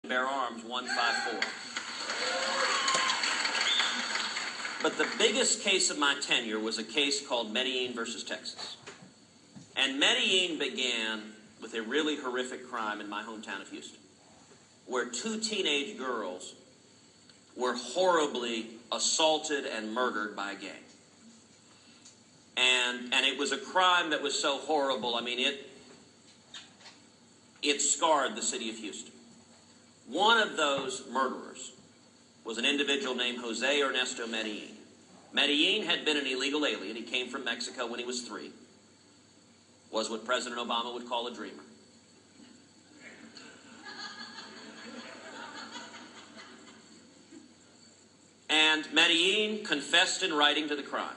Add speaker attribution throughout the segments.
Speaker 1: bear arms 154. But the biggest case of my tenure was a case called Medellin versus Texas. And Medellin began with a really horrific crime in my hometown of Houston, where two teenage girls were horribly assaulted and murdered by a gang. And it was a crime that was so horrible, I mean, it scarred the city of Houston. One of those murderers was an individual named Jose Ernesto Medellin. Medellin had been an illegal alien. He came from Mexico when he was 3. Was what President Obama would call a dreamer. And Medellin confessed in writing to the crime.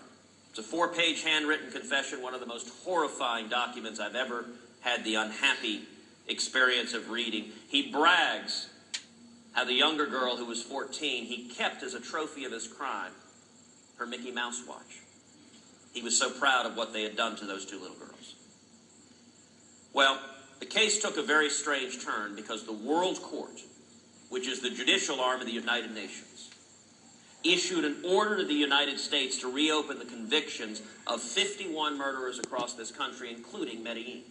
Speaker 1: It's a 4-page handwritten confession, one of the most horrifying documents I've ever had the unhappy experience of reading. He brags how the younger girl, who was 14, he kept as a trophy of his crime her Mickey Mouse watch. He was so proud of what they had done to those two little girls. Well, the case took a very strange turn because the World Court, which is the judicial arm of the United Nations, issued an order to the United States to reopen the convictions of 51 murderers across this country, including Medellin.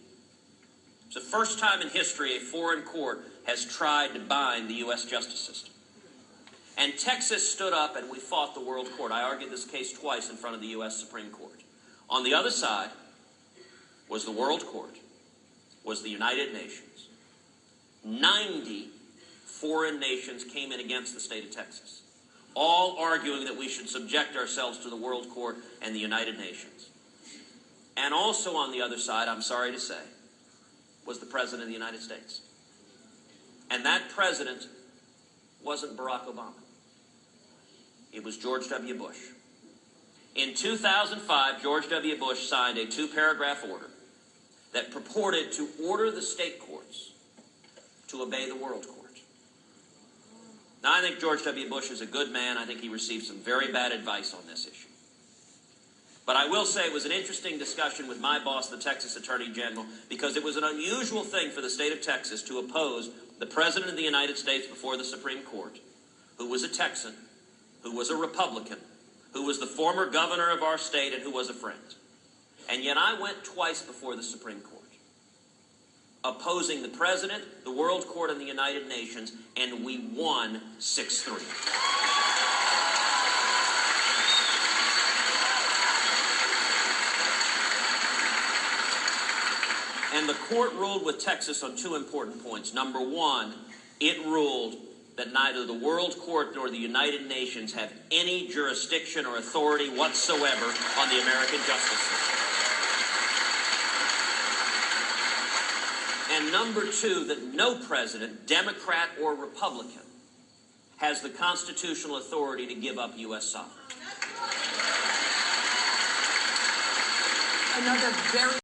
Speaker 1: It's the first time in history a foreign court has tried to bind the U.S. justice system. And Texas stood up and we fought the World Court. I argued this case twice in front of the U.S. Supreme Court. On the other side was the World Court, was the United Nations. 90 foreign nations came in against the state of Texas, all arguing that we should subject ourselves to the World Court and the United Nations. And also on the other side, I'm sorry to say, was the President of the United States. And that president wasn't Barack Obama. It was George W. Bush. In 2005, George W. Bush signed a 2-paragraph order that purported to order the state courts to obey the World Court. Now, I think George W. Bush is a good man. I think he received some very bad advice on this issue. But I will say it was an interesting discussion with my boss, the Texas Attorney General, because it was an unusual thing for the state of Texas to oppose the President of the United States before the Supreme Court, who was a Texan, who was a Republican, who was the former governor of our state, and who was a friend. And yet I went twice before the Supreme Court, opposing the President, the World Court, and the United Nations, and we won 6-3. And the court ruled with Texas on 2 important points. Number 1, it ruled that neither the World Court nor the United Nations have any jurisdiction or authority whatsoever on the American justice system. And number 2, that no president, Democrat or Republican, has the constitutional authority to give up U.S. sovereignty.
Speaker 2: Another very